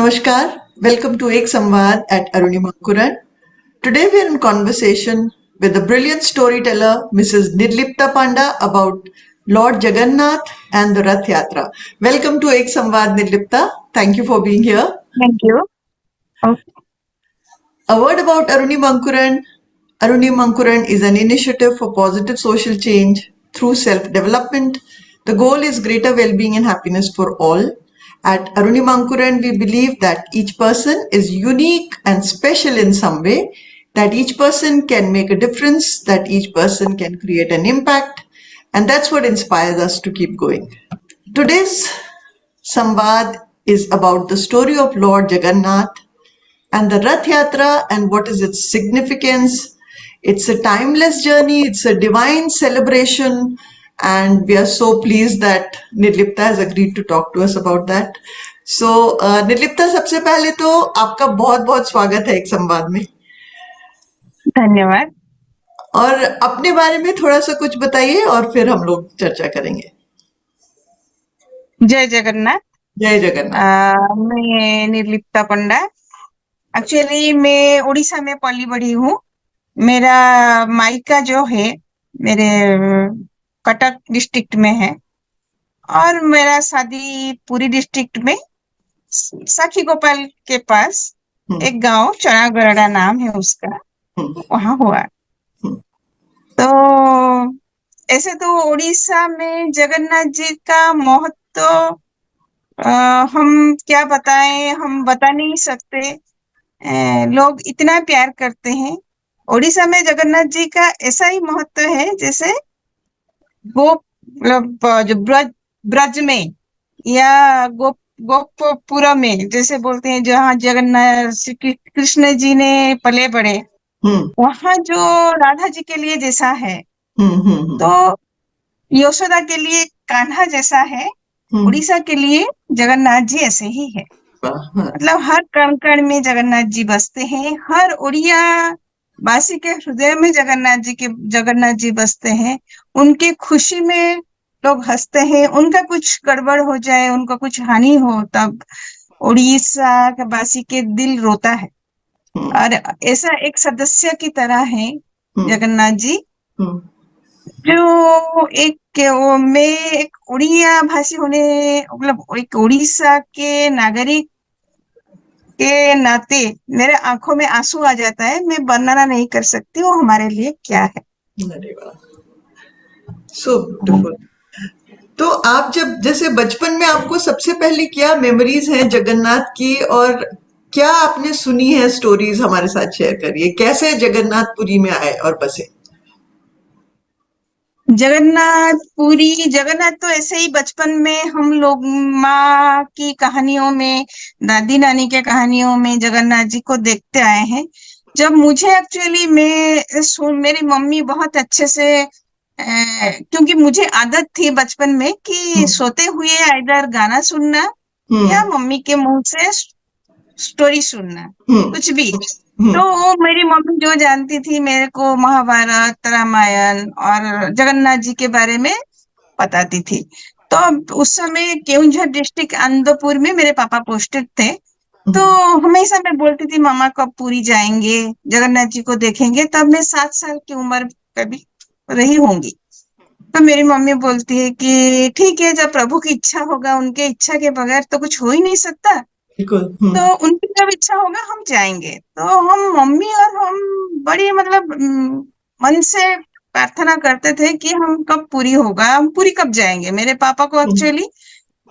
Namaskar. Welcome to Ek Samvad at Arunima Kuran. Today we are in conversation with the brilliant storyteller Mrs. Nirlipta Panda about Lord Jagannath and the Rath Yatra. Welcome to Ek Samvad, Nirlipta. Thank you for being here. Thank you. Okay. A word about Aruni Mankuran. Aruni Mankuran is an initiative for positive social change through self-development. The goal is greater well-being and happiness for all. At Aruni Mankuran, we believe that each person is unique and special in some way, that each person can make a difference, that each person can create an impact, and that's what inspires us to keep going. Today's Samvad is about the story of Lord Jagannath and the Rath Yatra and what is its significance. It's a timeless journey, it's a divine celebration, and we are so pleased that Nirlipta has agreed to talk to us about that. So, Nirlipta, सबसे पहले तो आपका बहुत बहुत स्वागत है एक संवाद में धन्यवाद। और अपने बारे में थोड़ा सा कुछ बताइए और फिर हम लोग चर्चा करेंगे। जय जगन्नाथ। जय जगन्नाथ। मैं निर्लिप्ता पंडा। एक्चुअली मैं उड़ीसा में पली बड़ी हूँ। मेरा मायका जो है मेरे कटक डिस्ट्रिक्ट में है और मेरा शादी पूरी डिस्ट्रिक्ट में साखी गोपाल के पास एक गांव चनागढ़ा नाम है उसका, वहां हुआ। तो ऐसे तो उड़ीसा में जगन्नाथ जी का महत्व हम क्या बताएं, हम बता नहीं सकते। लोग इतना प्यार करते हैं। उड़ीसा में जगन्नाथ जी का ऐसा ही महत्व है जैसे गोप जो ब्रज में या गोपपुरम में जैसे बोलते हैं, जहाँ जगन्नाथ श्री कृष्ण जी ने पले बड़े, वहां जो राधा जी के लिए जैसा है, तो यशोदा के लिए कान्हा जैसा है, उड़ीसा के लिए जगन्नाथ जी ऐसे ही है। मतलब हर कण कण में जगन्नाथ जी बसते हैं। हर उड़िया वासी के हृदय में जगन्नाथ जी बसते हैं। उनकी खुशी में लोग हंसते हैं। उनका कुछ गड़बड़ हो जाए, उनका कुछ हानि हो, तब उड़ीसा के वासी के दिल रोता है। और ऐसा एक सदस्य की तरह है जगन्नाथ जी, जो मैं एक उड़िया भाषी होने, मतलब एक उड़ीसा के नागरिक के नाते मेरे आंखों में आंसू आ जाता है। मैं वर्णना नहीं कर सकती वो हमारे लिए क्या है। So beautiful. तो आप जब जैसे बचपन में आपको सबसे पहले क्या मेमोरीज हैं जगन्नाथ की, और क्या आपने सुनी है स्टोरीज, हमारे साथ शेयर करिए। कैसे जगन्नाथपुरी में आए और बसे? जगन्नाथ तो ऐसे ही बचपन में हम लोग माँ की कहानियों में, दादी नानी के कहानियों में जगन्नाथ जी को देखते आए हैं। जब मुझे एक्चुअली मेरी मम्मी बहुत अच्छे से, क्योंकि मुझे आदत थी बचपन में कि सोते हुए इधर गाना सुनना या मम्मी के मुंह से स्टोरी सुनना, कुछ भी। तो वो मेरी मम्मी जो जानती थी, मेरे को महाभारत, रामायण और जगन्नाथ जी के बारे में बताती थी। तो उस समय केवंझर डिस्ट्रिक्ट आनंदपुर में मेरे पापा पोस्टेड थे। तो हमेशा मैं बोलती थी मामा कब पुरी जाएंगे, जगन्नाथ जी को देखेंगे। तब मैं 7 साल की उम्र कभी रही होंगी। तो मेरी मम्मी बोलती है कि ठीक है, जब प्रभु की इच्छा होगा, उनके इच्छा के बगैर तो कुछ हो ही नहीं सकता, तो उनकी जब इच्छा होगा हम जाएंगे। तो हम मम्मी और हम बड़ी मतलब मन से प्रार्थना करते थे कि हम कब पूरी होगा, हम पूरी कब जाएंगे। मेरे पापा को एक्चुअली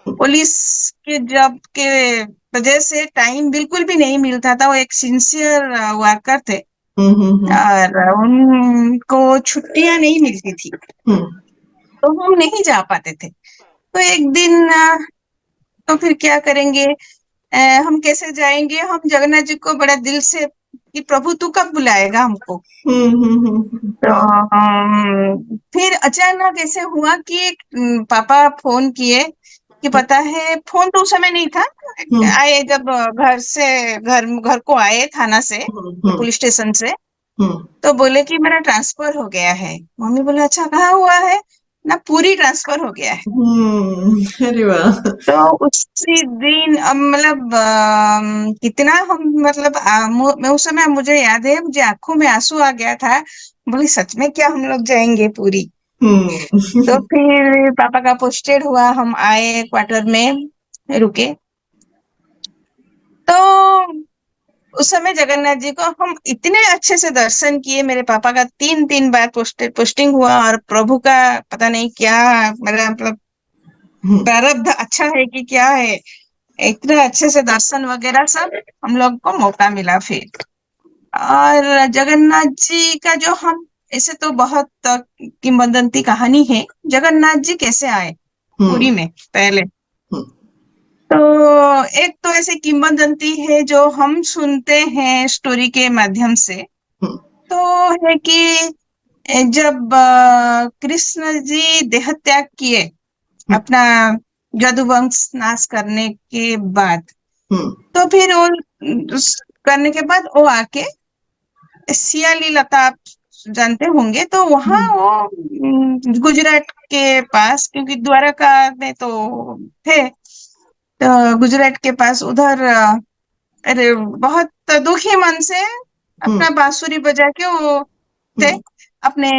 पुलिस के जॉब के वजह से टाइम बिल्कुल भी नहीं मिलता था। वो एक सिंसियर वर्कर थे और उनको छुट्टियां नहीं मिलती थी, तो हम नहीं जा पाते थे। तो एक दिन तो फिर क्या करेंगे, हम कैसे जाएंगे। हम जगन्नाथ जी को बड़ा दिल से कि प्रभु तू कब बुलाएगा हमको। तो फिर अचानक ऐसे हुआ कि पापा फोन किए कि पता है, फोन तो उस समय नहीं था। आए जब घर को आए थाना से, पुलिस स्टेशन से, तो बोले कि मेरा ट्रांसफर हो गया है। मम्मी बोले अच्छा कहाँ हुआ है। ना पूरी ट्रांसफर हो गया है। अरे वाह। तो उसी दिन मतलब कितना हम मतलब मैं उस समय मुझे याद है, मुझे आंखों में आंसू आ गया था। बोली सच में क्या हम लोग जाएंगे पूरी? तो हम्म फिर पापा का पोस्टेड हुआ, हम आए क्वार्टर में रुके। तो उस समय जगन्नाथ जी को हम इतने अच्छे से दर्शन किए। मेरे पापा का 3 3 बार पोस्टिंग हुआ, और प्रभु का पता नहीं क्या मेरा मतलब हम्म प्रारब्ध अच्छा है कि क्या है, इतने अच्छे से दर्शन वगैरह सब हम लोग को मौका मिला फिर। और जगन्नाथ जी का जो हम ऐसे तो बहुत किंवदंती कहानी है, जगन्नाथ जी कैसे आए पुरी हम्म में पहले। हम्म तो एक तो ऐसे किंवदंती है जो हम सुनते हैं स्टोरी के माध्यम से। हम्म तो है कि जब कृष्ण जी देह त्याग किए अपना यदुवंश नाश करने के बाद, हम्म तो फिर वो करने के बाद वो आके सियाली लता आप जानते होंगे, तो वहां हम्म वो गुजरात के पास, क्योंकि द्वारका में तो थे, तो गुजरात के पास उधर अरे बहुत दुखी मन से हम्म अपना बांसुरी बजा के वो थे हम्म अपने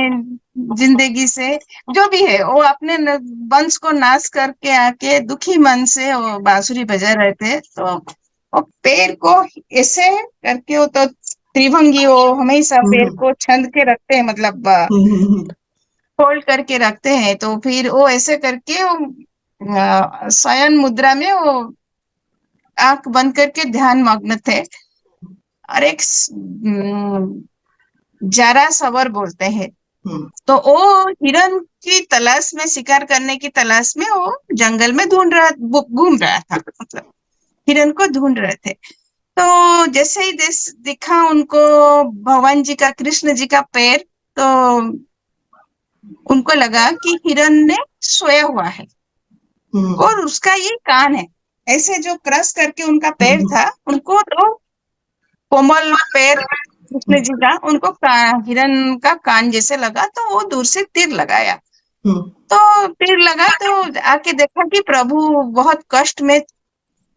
जिंदगी से, जो भी है वो अपने वंश को नाश करके आके दुखी मन से वो बांसुरी बजा रहे थे। तो वो पैर को ऐसे करके, वो तो त्रिभंगी, वो हमेशा पैर हम्म को छंद के रखते हैं, मतलब हम्म फोल्ड करके रखते हैं। तो फिर वो ऐसे करके वो शयन मुद्रा में वो आंख बंद करके ध्यान मग्न थे। और एक जारा सवर बोलते हैं, हम्म तो वो हिरन की तलाश में, शिकार करने की तलाश में वो जंगल में घूम रहा था, मतलब हिरन को ढूंढ रहे थे। तो जैसे ही दिखा उनको भगवान जी का, कृष्ण जी का पैर, तो उनको लगा कि हिरन ने सोया हुआ है और उसका ये कान है। ऐसे जो क्रश करके उनका पैर था, उनको तो कोमल पैर कृष्ण जी का, उनको हिरन का कान जैसे लगा, तो वो दूर से तीर लगाया। तो तीर लगा तो आके देखा कि प्रभु बहुत कष्ट में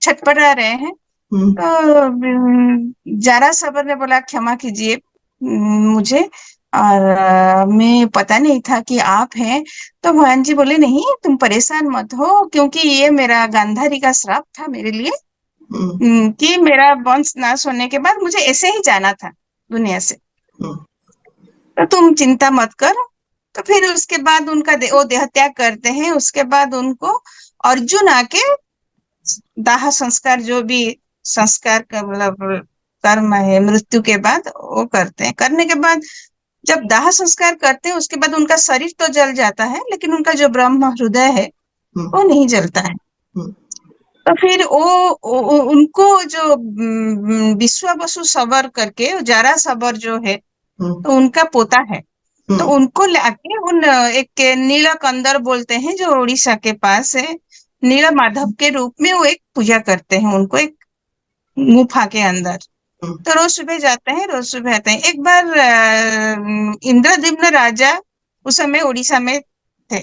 छटपटा रहे हैं। तो जारा सबर ने बोला क्षमा कीजिए मुझे, और मैं पता नहीं था कि आप हैं। तो भगवान जी बोले नहीं, तुम परेशान मत हो, क्योंकि ये मेरा गांधारी का श्राप था मेरे लिए, कि मेरा वंश नाश होने के बाद मुझे ऐसे ही जाना था दुनिया से, तो तुम चिंता मत करो। तो फिर उसके बाद उनका वो देह त्याग करते हैं। उसके बाद उनको अर्जुन आके दाह संस्कार, जो भी संस्कार का मतलब कर्म है मृत्यु के बाद वो करते हैं। करने के बाद जब दाह संस्कार करते हैं, उसके बाद उनका शरीर तो जल जाता है, लेकिन उनका जो ब्रह्म हृदय है वो नहीं जलता है। तो फिर उनको जो विश्वा बसु सबर करके, जारा सबर जो है, तो उनका पोता है। तो उनको लाके उन एक नीला कंदर बोलते हैं जो उड़ीसा के पास है, नीला माधव के रूप में वो एक पूजा करते हैं उनको, एक गुफा के अंदर। तो रोज सुबह जाते हैं, रोज सुबह आते हैं। एक बार इंद्रद्युम्न राजा उस समय उड़ीसा में थे।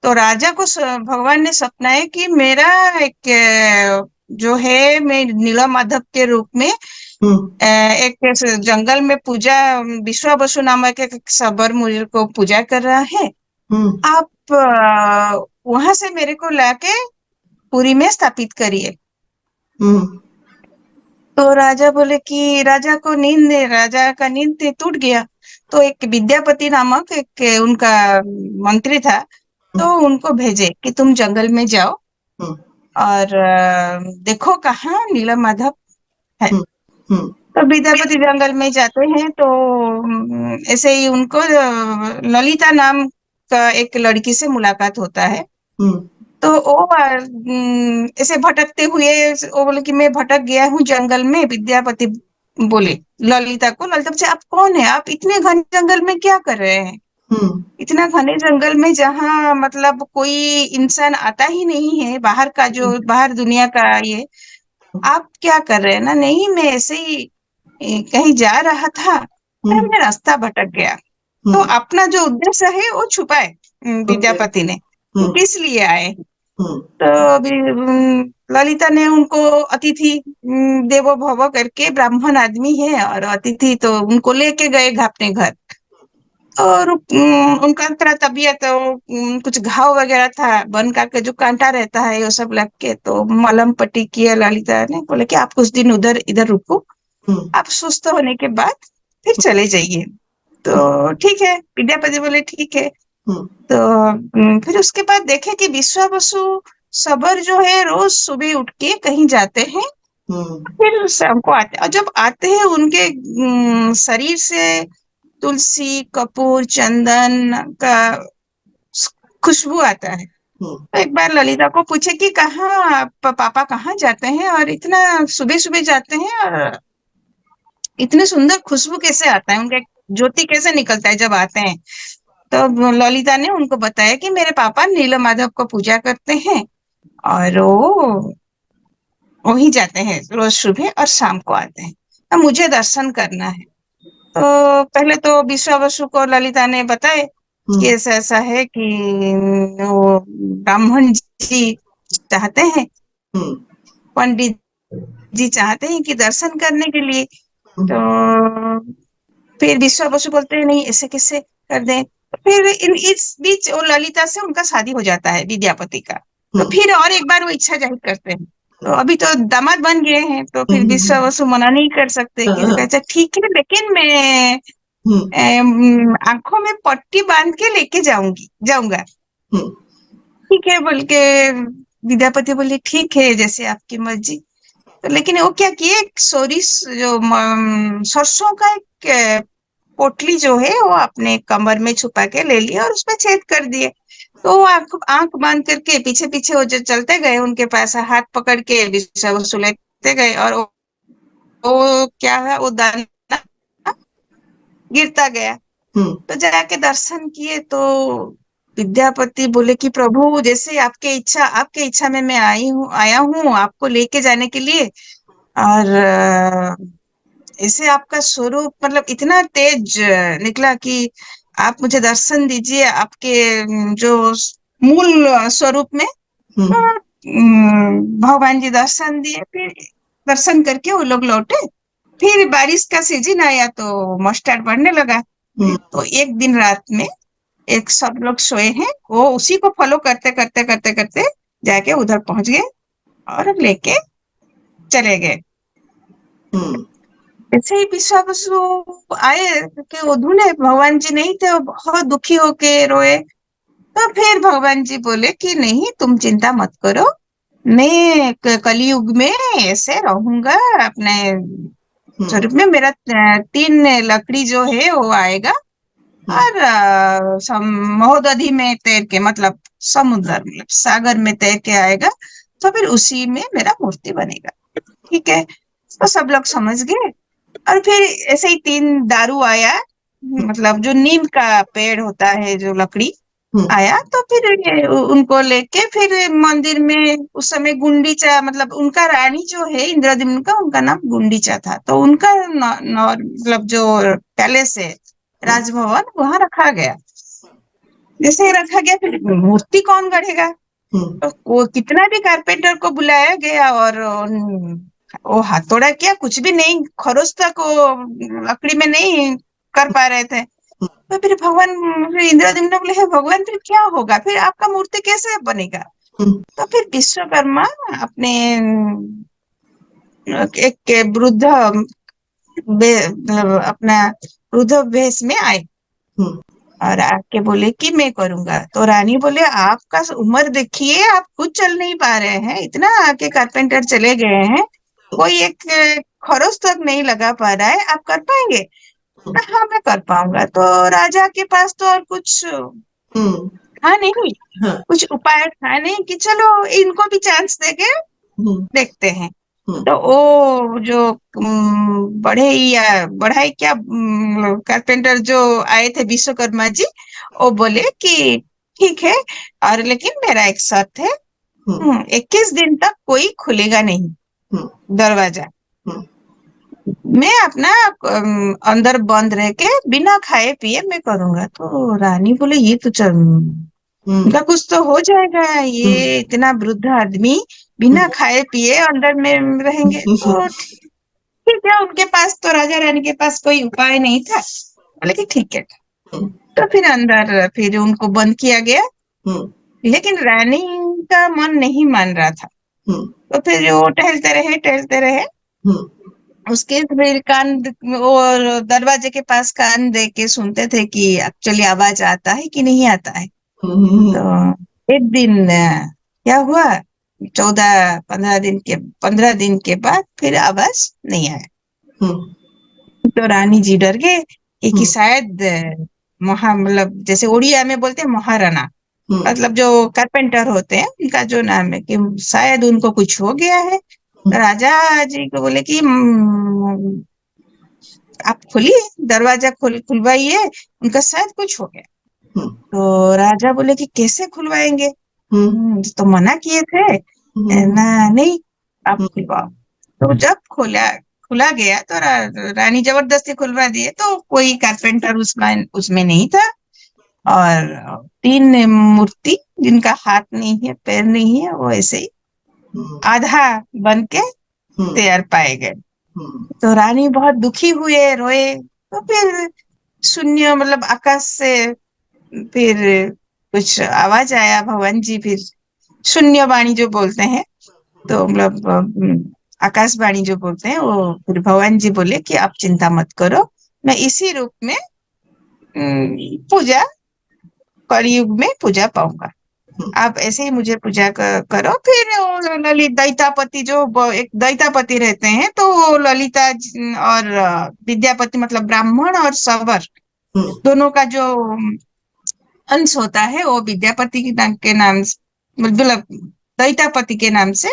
तो राजा को भगवान ने सपनाया कि मेरा एक जो है, मैं नीला माधव के रूप में एक ऐसे जंगल में पूजा, विश्वा बसु नामक एक सबर मुझे को पूजा कर रहा है, आप वहां से मेरे को लाके पुरी में स्थापित करिए। तो राजा बोले कि राजा का नींद टूट गया। तो एक विद्यापति नामक एक उनका मंत्री था, तो उनको भेजे कि तुम जंगल में जाओ और देखो कहाँ नीला माधव है। तो विद्यापति जंगल में जाते हैं, तो ऐसे ही उनको ललिता नाम का एक लड़की से मुलाकात होता है। तो वो ऐसे भटकते हुए वो बोले कि मैं भटक गया हूँ जंगल में। विद्यापति बोले ललिता को, ललिता पूछे आप कौन है, आप इतने घने जंगल में क्या कर रहे हैं, इतना घने जंगल में जहाँ मतलब कोई इंसान आता ही नहीं है, बाहर का जो बाहर दुनिया का ये, आप क्या कर रहे हैं ना? नहीं, मैं ऐसे ही कहीं जा रहा था, मैं रास्ता भटक गया। तो अपना जो उद्देश्य है वो छुपाए, विद्यापति ने कि हम्म किस लिए आए। हम्म तो अभी ललिता ने उनको अतिथि देवो भव करके, ब्राह्मण आदमी है और अतिथि, तो उनको लेके गए अपने घर। और उनका थोड़ा तबीयत, कुछ घाव वगैरह था, बन का के जो कांटा रहता है वो सब लग के, तो मलहम पट्टी किया। ललिता ने बोले कि आप कुछ दिन उधर इधर रुको, हम्म आप सुस्त होने के बाद फिर चले जाइए। तो ठीक है, विद्यापति बोले ठीक है। हम्म तो फिर उसके बाद देखे कि विश्वा बसु सबर जो है रोज सुबह उठ के कहीं जाते हैं, हम्म फिर शाम को आते हैं। और जब आते हैं उनके शरीर से तुलसी, कपूर, चंदन का खुशबू आता है। हम्म तो एक बार ललिता को पूछे कि कहाँ पापा कहाँ जाते हैं और इतना सुबह सुबह जाते हैं, और इतने सुंदर खुशबू कैसे आता है, उनका ज्योति कैसे निकलता है जब आते हैं। तो ललिता ने उनको बताया कि मेरे पापा नील माधव को पूजा करते हैं और वो वहीं जाते हैं रोज सुबह और शाम को आते हैं, तो मुझे दर्शन करना है। तो पहले तो विश्वावसु को ललिता ने बताए कि हम्म ऐसा ऐसा है कि वो ब्राह्मण जी चाहते हैं, हम्म पंडित जी चाहते हैं कि दर्शन करने के लिए। तो फिर विश्वा बसु बोलते हैं नहीं, ऐसे कैसे कर दें। तो फिर इस बीच वो ललिता से उनका शादी हो जाता है, विद्यापति का। तो हम्म फिर और एक बार वो इच्छा जाहिर करते हैं। तो अभी तो दामाद बन गए हैं, तो फिर विश्वा हम्म बसु मना नहीं कर सकते कि अच्छा ठीक है, लेकिन मैं हम्म आंखों में पट्टी बांध के लेके जाऊंगा। हम्म ठीक है बोल के विद्यापति बोले ठीक है, जैसे आपकी मर्जी। तो लेकिन वो क्या किए, सोरिस जो सरसों का एक पोटली जो है वो अपने कमर में छुपा के ले लिया और उसमें छेद कर दिए। तो वो आंख आंख बांध करके पीछे पीछे वो जो चलते गए, उनके पास हाथ पकड़ के वो सुलेते गए, और वो क्या है, वो दाना गिरता गया। हम्म तो जाके दर्शन किए तो विद्यापति बोले कि प्रभु, जैसे आपके इच्छा में मैं आया हूँ आपको लेके जाने के लिए। और ऐसे आपका स्वरूप मतलब इतना तेज निकला कि आप मुझे दर्शन दीजिए आपके जो मूल स्वरूप में। तो हम्म भगवान जी दर्शन दिए, फिर दर्शन करके वो लोग लौटे। फिर बारिश का सीजन आया तो मस्टर्ड बढ़ने लगा। हम्म तो एक दिन रात में एक सब लोग सोए हैं, वो उसी को फॉलो करते करते करते करते जाके उधर पहुंच गए और लेके चले गए। हम्म ऐसे ही विश्वा बसु आए कि वो ढूंढे, भगवान जी नहीं थे, वो बहुत दुखी होके रोए। तो फिर भगवान जी बोले कि नहीं, तुम चिंता मत करो, मैं कलयुग में ऐसे रहूंगा अपने हम्म स्वरूप में। मेरा 3 लकड़ी जो है वो आएगा हम्म और महोदधि में तैर के, मतलब समुद्र में सागर में तैर के आएगा। तो फिर उसी में मेरा मूर्ति बनेगा। ठीक है, तो सब लोग समझ गए। और फिर ऐसे ही 3 दारू आया, मतलब जो नीम का पेड़ होता है, जो लकड़ी हम्म आया। तो फिर उनको लेके फिर मंदिर में, उस समय गुंडीचा, मतलब उनका रानी जो है इंद्रद्युम्न का, उनका नाम गुंडीचा था। तो उनका मतलब जो पैलेस है, राजभवन, वहां रखा गया। जैसे ही रखा गया, फिर मूर्ति कौन गढ़ेगा। हम्म तो वो कितना भी कारपेंटर को बुलाया गया, और वो हाथोड़ा क्या, कुछ भी नहीं, खरोच तक वो लकड़ी में नहीं कर पा रहे थे। तो फिर भगवान, फिर इंद्रदेव ने बोले, "हे भगवान, फिर क्या होगा, फिर आपका मूर्ति कैसे बनेगा?" हम्म तो फिर विश्वकर्मा अपने एक वृद्ध मतलब अपना वृद्ध वेश में आए हम्म और आके बोले कि मैं करूंगा। तो रानी बोले, आपका उम्र देखिए, आप खुद चल नहीं पा रहे हैं, इतना आके कारपेंटर चले गए हैं, कोई एक खरोच तक नहीं लगा पा रहा है, आप कर पाएंगे? हाँ, मैं कर पाऊंगा। तो राजा के पास तो और कुछ हम्म था नहीं, हाँ कुछ उपाय था नहीं कि चलो इनको भी चांस देके हम्म देखते हैं। हम्म तो वो जो बढ़ाई क्या, कारपेंटर जो आए थे विश्वकर्मा जी, वो बोले कि ठीक है, और लेकिन मेरा एक शर्त है, हम्म 21 दिन तक कोई खुलेगा नहीं हम्म दरवाजा। हम्म मैं अपना अंदर बंद रह के बिना खाए पिए मैं करूंगा। तो रानी बोले, ये तो चल उनका कुछ तो हो जाएगा, ये इतना वृद्ध आदमी बिना खाए पिए अंदर में रहेंगे। तो ठीक है, उनके पास तो, राजा रानी के पास कोई उपाय नहीं था। बोले कि ठीक है। तो फिर अंदर फिर उनको बंद किया गया, लेकिन रानी का मन नहीं मान रहा था। तो फिर वो टहलते रहे। उसके फिर वो दरवाजे के पास कान दे के सुनते थे कि एक्चुअली आवाज आता है कि नहीं आता है। तो एक दिन क्या हुआ, 15 दिन के बाद फिर आवाज नहीं आया। तो रानी जी डर गए कि शायद मतलब जैसे उड़िया में बोलते हैं महाराणा, मतलब जो कारपेंटर होते हैं उनका जो नाम है, कि शायद उनको कुछ हो गया है। तो राजा जी को बोले कि आप खोलिए, दरवाजा खुलवाइए, उनका शायद कुछ हो गया। तो राजा बोले कि कैसे खुलवाएंगे, तो मना किए थे ना, नहीं आप खुलवाओ। तो जब खुला गया तो रानी जबरदस्ती खुलवा दिए, तो कोई कारपेंटर उसमें नहीं था। और 3 मूर्ति जिनका हाथ नहीं है, पैर नहीं है, वो ऐसे ही आधा बन के तैयार पाए गए। तो रानी बहुत दुखी हुए, रोए। तो फिर शून्य मतलब आकाश से फिर कुछ आवाज आया, भगवान जी फिर शून्य वाणी जो बोलते हैं, तो मतलब आकाशवाणी जो बोलते हैं, वो फिर भगवान जी बोले कि आप चिंता मत करो, मैं इसी रूप में पूजा, कलयुग में पूजा पाऊंगा, आप ऐसे ही मुझे पूजा करो। फिर वो ललित दैतापति जो एक दैतापति रहते हैं, तो वो ललिता और विद्यापति मतलब ब्राह्मण और सवर दोनों का जो अंश होता है, वो विद्यापति के नाम से, मतलब दैतापति के नाम से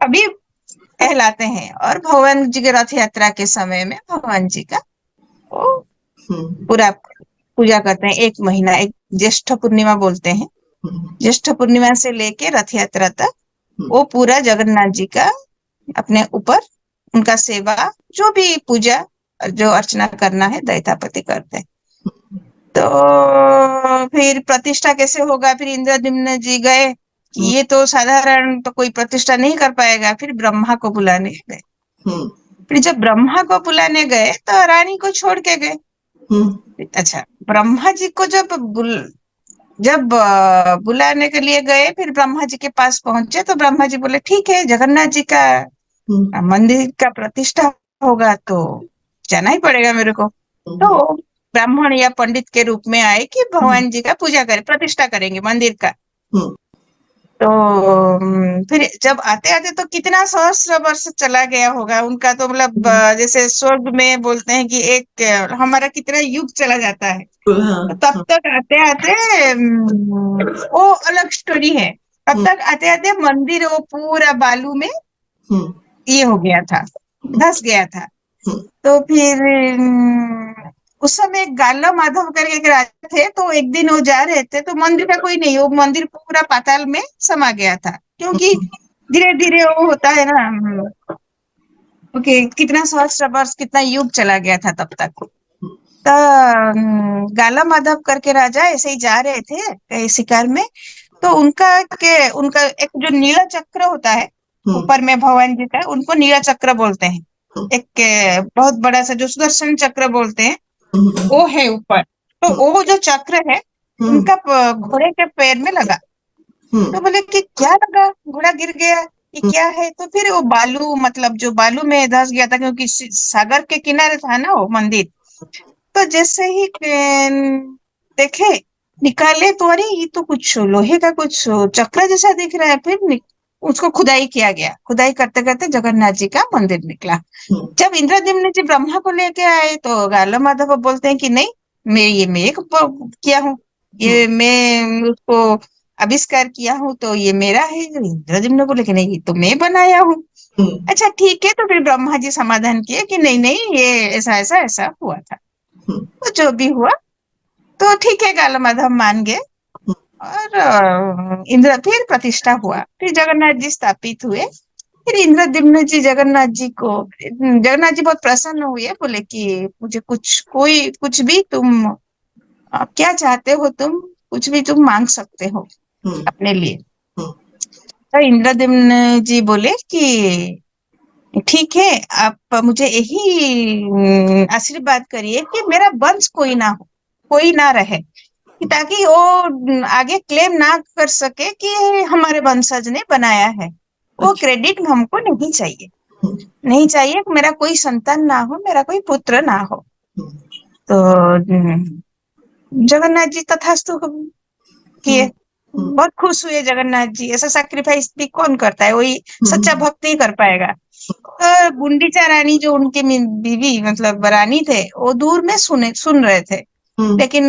अभी कहलाते हैं। और भगवान जी के रथ यात्रा के समय में भगवान जी का वो पूरा पूजा करते हैं। 1 महीना, एक ज्येष्ठ पूर्णिमा बोलते हैं, ज्येष्ठ पूर्णिमा से लेके रथ यात्रा तक वो पूरा जगन्नाथ जी का अपने ऊपर उनका सेवा, जो भी पूजा जो अर्चना करना है, दैतापति करते हैं। तो फिर प्रतिष्ठा कैसे होगा, फिर इंद्रद्युम्न जी गए कि ये तो साधारण तो कोई प्रतिष्ठा नहीं कर पाएगा, फिर ब्रह्मा को बुलाने गए। फिर जब ब्रह्मा को बुलाने गए तो रानी को छोड़ के गए। अच्छा, ब्रह्मा जी को जब बुलाने के लिए गए, फिर ब्रह्मा जी के पास पहुंचे, तो ब्रह्मा जी बोले ठीक है, जगन्नाथ जी का मंदिर का प्रतिष्ठा होगा तो जाना ही पड़ेगा मेरे को। तो ब्राह्मण या पंडित के रूप में आए कि भगवान जी का पूजा करें, प्रतिष्ठा करेंगे मंदिर का। तो फिर जब आते आते तो कितना सहस्र वर्ष चला गया होगा उनका, तो मतलब जैसे स्वर्ग में बोलते हैं कि एक हमारा कितना युग चला जाता है। तो तब तक आते आते वो अलग स्टोरी है। तब तक आते आते मंदिर वो पूरा बालू में ये हो गया था, धस गया था। तो फिर उस समय गाला माधव करके एक राजा थे, तो एक दिन वो जा रहे थे, तो मंदिर का कोई नहीं, वो मंदिर पूरा पाताल में समा गया था, क्योंकि धीरे धीरे वो होता है ना, ओके, कितना सहस्र वर्ष, कितना युग चला गया था तब तक। तो गाला माधव करके राजा ऐसे ही जा रहे थे शिकार में, तो उनका एक जो नीला चक्र होता है ऊपर में भगवान जी का, उनको नीला चक्र बोलते हैं। एक बहुत बड़ा सा जो सुदर्शन चक्र बोलते हैं, वो है ऊपर। तो वो जो चक्र है उनका घोड़े के पैर में लगा। तो बोले कि क्या लगा, घोड़ा गिर गया, ये क्या है? तो फिर वो बालू, मतलब जो बालू में धंस गया था, क्योंकि सागर के किनारे था ना वो मंदिर। तो जैसे ही देखे, निकाले, तो अरे ये तो कुछ लोहे का कुछ चक्र जैसा दिख रहा है। फिर उसको खुदाई किया गया, खुदाई करते करते जगन्नाथ जी का मंदिर निकला। जब इंद्रद्युम्न जी ब्रह्मा को लेके आए, तो गाला माधव बोलते हैं कि नहीं, मैं किया हूँ, ये मैं उसको आविष्कार किया हूँ, तो ये मेरा है। इंद्रद्युम्न बोले कि नहीं, ये तो मैं बनाया हूँ। अच्छा ठीक है, तो फिर ब्रह्मा जी समाधान किए कि नहीं नहीं, ये ऐसा ऐसा ऐसा हुआ था। तो जो भी हुआ, तो ठीक है, गाला माधव मान गए। और इंद्र फिर प्रतिष्ठा हुआ, फिर जगन्नाथ जी स्थापित हुए। फिर इंद्रद्युम्न जी जगन्नाथ जी बहुत प्रसन्न हुए, बोले कि मुझे कुछ भी तुम क्या चाहते हो तुम, कुछ भी तुम मांग सकते हो हम्म, अपने लिए। हम्म, तो इंद्रद्युम्न जी बोले कि ठीक है, आप मुझे यही आशीर्वाद करिए कि मेरा वंश कोई ना हो, कोई ना रहे, कि ताकि वो आगे क्लेम ना कर सके कि हमारे वंशज ने बनाया है। वो अच्छा, क्रेडिट हमको नहीं चाहिए, हम्म, नहीं चाहिए कि मेरा कोई संतान ना हो, मेरा कोई पुत्र ना हो। हम्म, तो जगन्नाथ जी तथास्तु हम्म, किए। हम्म, बहुत खुश हुए जगन्नाथ जी। ऐसा सैक्रिफाइस भी कौन करता है, वही सच्चा हम्म, भक्त ही कर पाएगा। तो गुंडीचा रानी जो उनके बीवी मतलब रानी थे, वो दूर में सुन रहे थे। हम्म, लेकिन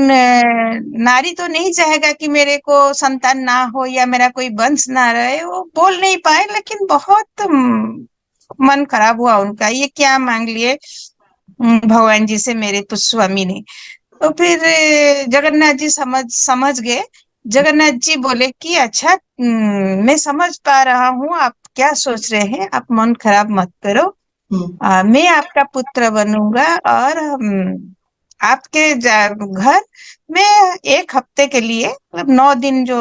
नारी तो नहीं चाहेगा कि मेरे को संतान ना हो या मेरा कोई वंश ना रहे। वो बोल नहीं पाए, लेकिन बहुत मन खराब हुआ उनका, ये क्या मांग लिए भगवान जी से मेरे स्वामी ने। तो फिर जगन्नाथ जी समझ समझ गए। जगन्नाथ जी बोले कि अच्छा, मैं समझ पा रहा हूँ आप क्या सोच रहे हैं, आप मन खराब मत करो। हम्म, मैं आपका पुत्र बनूंगा और आपके घर में 1 हफ्ते के लिए, मतलब 9 दिन जो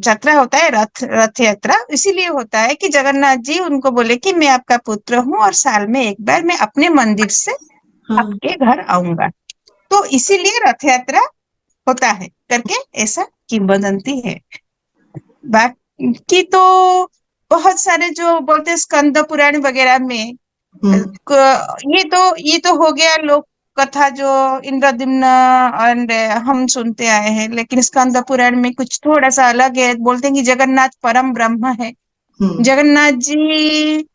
यात्रा होता है, रथ यात्रा इसीलिए होता है कि जगन्नाथ जी उनको बोले कि मैं आपका पुत्र हूँ और साल में एक बार मैं अपने मंदिर से हाँ, आपके घर आऊंगा। तो इसीलिए रथ यात्रा होता है करके ऐसा किंवदंती है। बाकी तो बहुत सारे जो बोलते हैं स्कंद पुराण वगैरह में, हम्म, ये तो हो गया लोक कथा जो इंद्रद्युम्न और हम सुनते आए हैं। लेकिन स्कंद पुराण में कुछ थोड़ा सा अलग है। बोलते हैं कि जगन्नाथ परम ब्रह्म है। हम्म, जगन्नाथ जी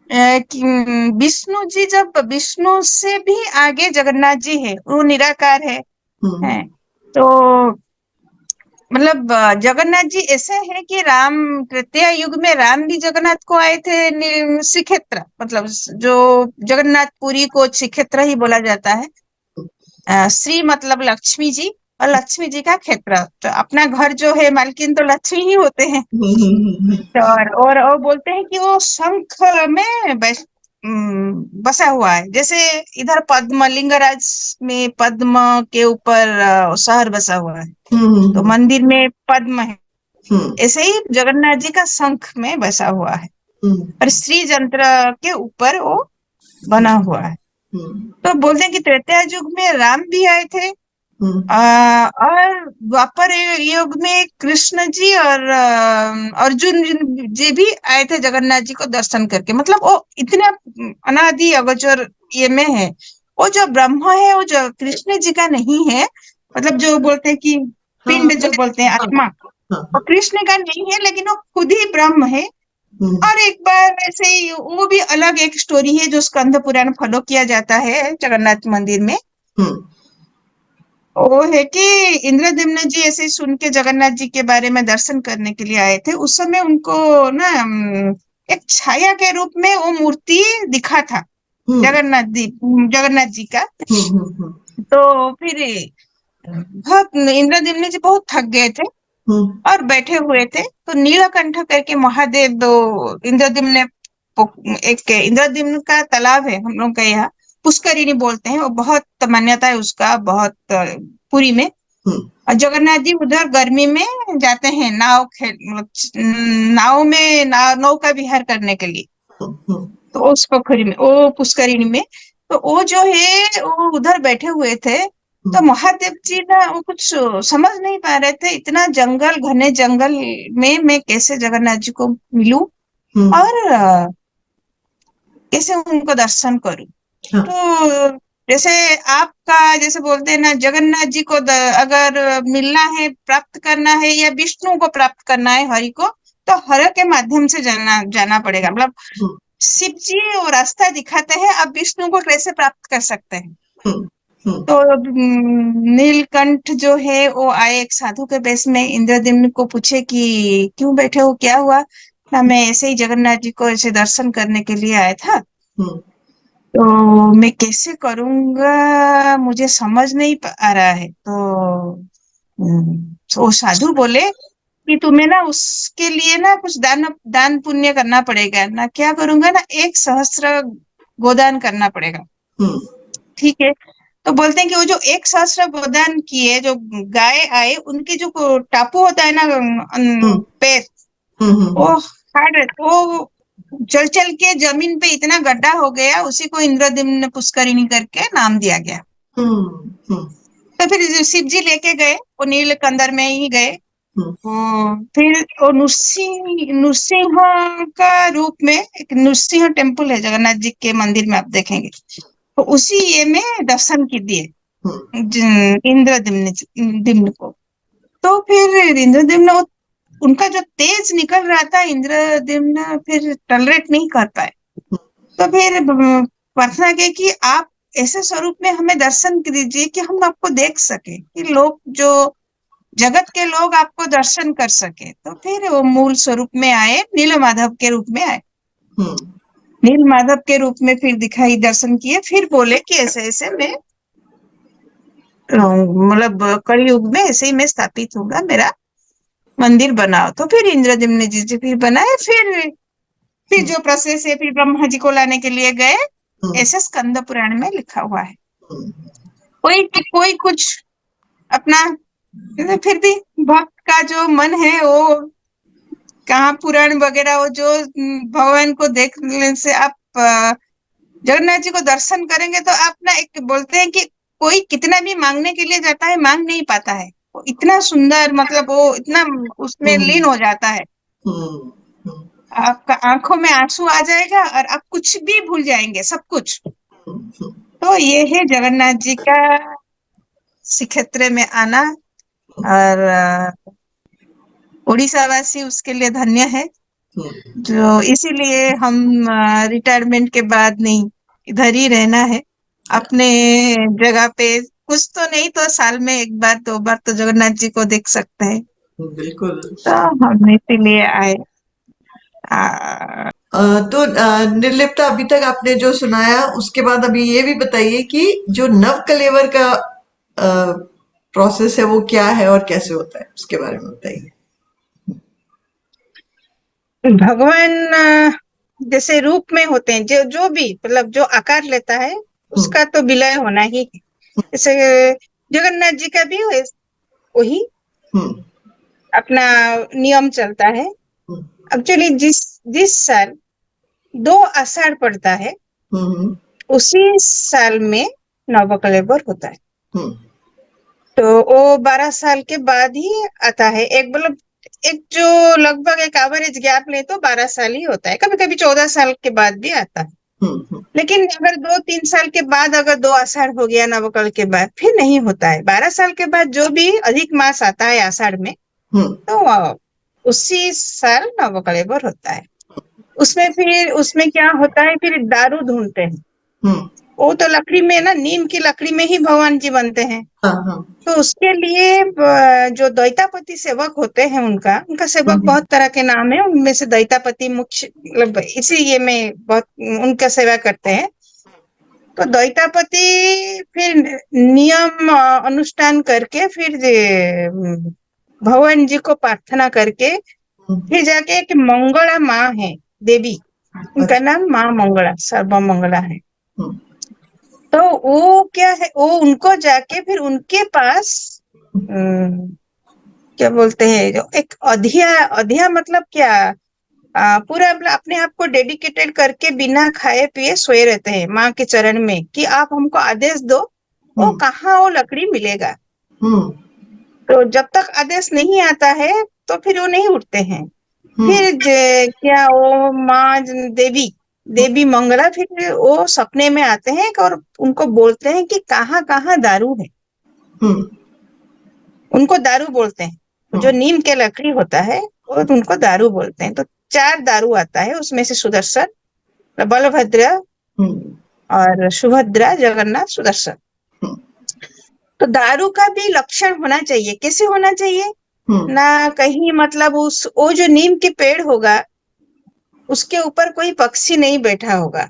विष्णु जी, जब विष्णु से भी आगे जगन्नाथ जी है, वो निराकार है। हम्म, तो मतलब जगन्नाथ जी ऐसे है कि राम त्रेता युग में राम भी जगन्नाथ को आए थे श्रीक्षेत्र, मतलब जो जगन्नाथपुरी को श्रीक्षेत्र ही बोला जाता है। श्री मतलब लक्ष्मी जी, और लक्ष्मी जी का क्षेत्र, तो अपना घर जो है मालकिन तो लक्ष्मी ही होते हैं। तो और बोलते हैं कि वो शंख में बसा हुआ है। जैसे इधर पद्म लिंगराज में पद्म के ऊपर शहर बसा हुआ है, तो हम्म, मंदिर में पद्म है। हम्म, ऐसे ही जगन्नाथ जी का शंख में बसा हुआ है, हम्म, और श्री यंत्र के ऊपर वो बना हुआ है। हम्म, तो बोलते हैं कि त्रेता युग में राम भी आए थे, हम्म, और द्वापर युग में कृष्ण जी और अर्जुन जी भी आए थे जगन्नाथ जी को दर्शन करके। मतलब वो इतना अनादि अगोचर ये में है। वो जो ब्रह्म है, वो जो कृष्ण जी का नहीं है। मतलब जो बोलते हैं कि हाँ, पिंड जो बोलते हैं हाँ, आत्मा, हाँ, वो कृष्ण का नहीं है, लेकिन वो खुद ही ब्रह्म है। हम्म, और एक बार ऐसे ही वो भी अलग एक स्टोरी है जो स्कंद पुराण फॉलो किया जाता है जगन्नाथ मंदिर में। हम्म, वो है कि इंद्रद्युम्न जी ऐसे ही सुन के जगन्नाथ जी के बारे में दर्शन करने के लिए आए थे। उस समय उनको ना एक छाया के रूप में वो मूर्ति दिखा था, हम्म, जगन्नाथ जी का। हम्म, तो फिर बहुत इंद्रद्युम्न जी बहुत थक गए थे हम्म, और बैठे हुए थे। तो नीलकंठ करके महादेव दो इंद्रद्युम्न एक इंद्रद्युम्न का तालाब है हम लोग का यहाँ, पुष्करिणी बोलते हैं। वो बहुत मान्यता है उसका, बहुत पुरी में। हम्म, और जगन्नाथ जी उधर गर्मी में जाते हैं नाव खेल मतलब नाव में नौका विहार करने के लिए। हम्म, तो उस पोखरी में, वो पुष्करिणी में, तो वो जो है वो उधर बैठे हुए थे। तो हम्म, महादेव जी ना वो कुछ समझ नहीं पा रहे थे, इतना जंगल, घने जंगल में मैं कैसे जगन्नाथ जी को मिलूं हम्म, और कैसे उनको दर्शन करूं। हाँ, तो जैसे आपका जैसे बोलते हैं ना, जगन्नाथ जी को अगर मिलना है, प्राप्त करना है, या विष्णु को प्राप्त करना है, हरि को, तो हर के माध्यम से जाना जाना पड़ेगा। मतलब हम्म, शिव जी वो रास्ता दिखाते हैं, आप विष्णु को कैसे प्राप्त कर सकते हैं। हम्म, हम्म, तो नीलकंठ जो है वो आए एक साधु के वेश में, इंद्रद्युम्न को पूछे कि क्यों बैठे हो, क्या हुआ। ना मैं ऐसे ही जगन्नाथ जी को ऐसे दर्शन करने के लिए आया था, हम्म, तो मैं कैसे करूंगा मुझे समझ नहीं आ रहा है। तो वो साधु बोले कि तुम्हें ना उसके लिए ना कुछ दान दान पुण्य करना पड़ेगा ना। क्या करूंगा ना, 1 सहस्त्र गोदान करना पड़ेगा। हम्म, ठीक है। तो बोलते हैं कि वो जो एक सहस्त्र बदन किए जो गाय आए उनके जो टापू होता है ना हम्म पैर हम्म वो हम्म हार्ड वो चल चल के जमीन पे इतना गड्ढा हो गया, उसी को इंद्रद्युम्न पुष्करिणी करके नाम दिया गया। हम्म तो फिर शिव जी लेके गए, वो नीलकंदर में ही गए। हम्म फिर वो नृसिंह नृसिंह का रूप में एक नृसिंह टेम्पल है जगन्नाथ जी के मंदिर में, आप देखेंगे तो उसी ये में दर्शन की दिए हम्म इंद्रद्युम्न को। तो फिर इंद्रद्युम्न उनका जो तेज निकल रहा था, इंद्रद्युम्न फिर टॉलरेट नहीं कर पाए। तो फिर प्रार्थना की कि आप ऐसे स्वरूप में हमें दर्शन दीजिए कि हम आपको देख सके, कि लोग जो जगत के लोग आपको दर्शन कर सके। तो फिर वो मूल स्वरूप में आए, नील माधव के रूप में आए। हम्म नील माधव के रूप में फिर दिखाई, दर्शन किए, फिर बोले कि ऐसे ऐसे मैं मतलब कलयुग में ऐसे ही मैं स्थापित होगा, मेरा मंदिर बनाओ। तो फिर इंद्रद्युम्न जी फिर बनाए। फिर जो प्रोसेस है, फिर ब्रह्मा जी को लाने के लिए गए, हम्म ऐसे स्कंद पुराण में लिखा हुआ है। हम्म कोई कुछ अपना, फिर भी भक्त का जो मन है वो कहाँ पुराण वगैरह, वो जो भगवान को देखने से आप जगन्नाथ जी को दर्शन करेंगे तो आप ना, एक बोलते हैं कि कोई कितना भी मांगने के लिए जाता है मांग नहीं पाता है, वो इतना सुंदर, मतलब वो इतना उसमें लीन हम्म हो जाता है, हम्म आपका आंखों में आंसू आ जाएगा और आप कुछ भी भूल जाएंगे, सब कुछ। हम्म तो ये है जगन्नाथ जी का श्रीक्षेत्र में आना। और उड़ीसा वासी उसके लिए धन्य है, जो इसीलिए हम रिटायरमेंट के बाद नहीं, इधर ही रहना है अपने जगह पे। कुछ तो नहीं तो साल में एक बार दो बार तो जगन्नाथ जी को देख सकते हैं। बिल्कुल। तो हम इसीलिए आए। आ, तो निर्लिप्ता, अभी तक आपने जो सुनाया उसके बाद अभी ये भी बताइए कि जो नव कलेवर का प्रोसेस है वो क्या है और कैसे होता है, उसके बारे में बताइए। भगवान जैसे रूप में होते हैं, जो जो भी मतलब जो आकार लेता है हम्म उसका तो विलय होना ही है। जैसे जगन्नाथ जी का भी वही हम्म अपना नियम चलता है। हम्म एक्चुअली जिस जिस साल 2 आषाढ़ पड़ता है हम्म उसी साल में नवकलेवर होता है। हम्म तो वो 12 साल के बाद ही आता है। एक मतलब एक जो लगभग एक एवरेज गैप ले तो 12 साल ही होता है, कभी कभी 14 साल के बाद भी आता है। हम्म लेकिन अगर 2-3 साल के बाद अगर 2 आषाढ़ हो गया नवकल के बाद, फिर नहीं होता है। 12 साल के बाद जो भी अधिक मास आता है आषाढ़ में, हम्म तो उसी साल नवकलेवर होता है। उसमें क्या होता है, फिर दारू ढूंढते हैं। हम्म वो तो लकड़ी में ना, नीम की लकड़ी में ही भगवान जी बनते हैं। हाँ हाँ तो उसके लिए जो दैतापति सेवक होते हैं, उनका उनका सेवक हम्म बहुत तरह के नाम है, उनमें से दैतापति मुख्य, मतलब इसी ये में बहुत उनका सेवा करते हैं। तो दैतापति फिर नियम अनुष्ठान करके फिर भगवान जी को प्रार्थना करके हम्म, फिर जाके एक मंगला माँ है देवी, उनका अच्छा। नाम माँ मंगला, सर्वमंगला है। हम्म तो वो क्या है, वो उनको जाके फिर उनके पास क्या बोलते हैं, जो एक अधिया, अधिया मतलब क्या, पूरा मतलब अपने आप को डेडिकेटेड करके बिना खाए पिए सोए रहते हैं माँ के चरण में, कि आप हमको आदेश दो, वो हम्म कहाँ वो लकड़ी मिलेगा। हम्म तो जब तक आदेश नहीं आता है तो फिर वो नहीं उठते हैं। हम्म फिर क्या वो माँ देवी, देवी मंगला फिर वो सपने में आते हैं और उनको बोलते हैं कि कहाँ कहाँ दारू है। हम्म उनको दारू बोलते हैं, जो हम्म नीम के लकड़ी होता है वो उनको दारू बोलते हैं। तो 4 दारू आता है, उसमें से सुदर्शन, बलभद्र हम्म और सुभद्रा, जगन्नाथ, सुदर्शन। हम्म तो दारू का भी लक्षण होना चाहिए। कैसे होना चाहिए हम्म ना, कहीं मतलब उस वो जो नीम के पेड़ होगा उसके ऊपर कोई पक्षी नहीं बैठा होगा,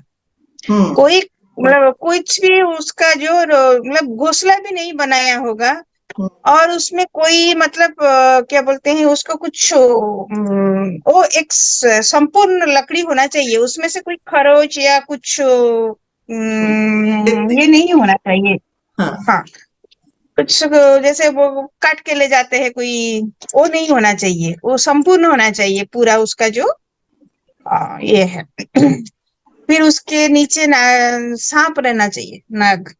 हम्म कोई मतलब कुछ भी उसका जो मतलब घोंसला भी नहीं बनाया होगा, और उसमें कोई मतलब क्या बोलते हैं उसको, कुछ वो एक संपूर्ण लकड़ी होना चाहिए, उसमें से कोई खरोच या कुछ ये नहीं होना चाहिए। हाँ। हाँ, कुछ जैसे वो काट के ले जाते हैं कोई, वो नहीं होना चाहिए, वो संपूर्ण होना चाहिए पूरा उसका जो ये है। फिर उसके नीचे ना सांप रहना चाहिए, नाग।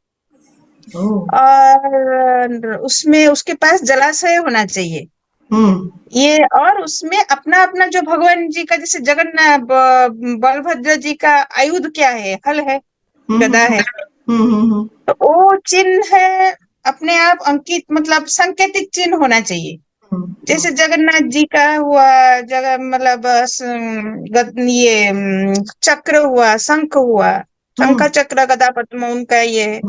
ओह। और उसमें उसके पास जलाशय होना चाहिए हम्म ये। और उसमें अपना अपना जो भगवान जी का, जैसे जगन्नाथ बलभद्र जी का आयुध क्या है, हल है, हम्म गदा है। हम्म। तो वो चिन्ह है अपने आप अंकित, मतलब सांकेतिक चिन्ह होना चाहिए। जैसे जगन्नाथ जी का हुआ, जगह मतलब ये चक्र हुआ, शंख हुआ, शंख हम्म चक्र गदा पद्म उनका ये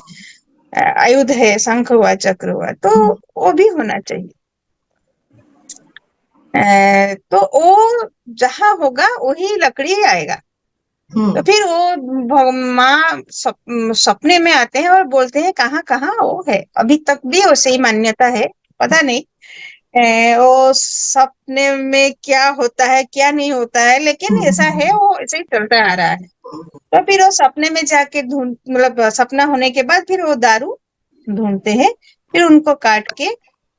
आयुध है, शंख हुआ, चक्र हुआ, तो हम्म वो भी होना चाहिए। तो वो जहां होगा वही लकड़ी आएगा। तो हम्म फिर वो माँ सपने में आते हैं और बोलते हैं कहाँ कहाँ वो है। अभी तक भी वैसे ही मान्यता है, पता नहीं वो सपने में क्या होता है क्या नहीं होता है, लेकिन ऐसा है, वो ऐसे ही चलता आ रहा है। तो फिर वो सपने में जाके ढूंढ, मतलब सपना होने के बाद फिर वो दारू ढूंढते हैं, फिर उनको काट के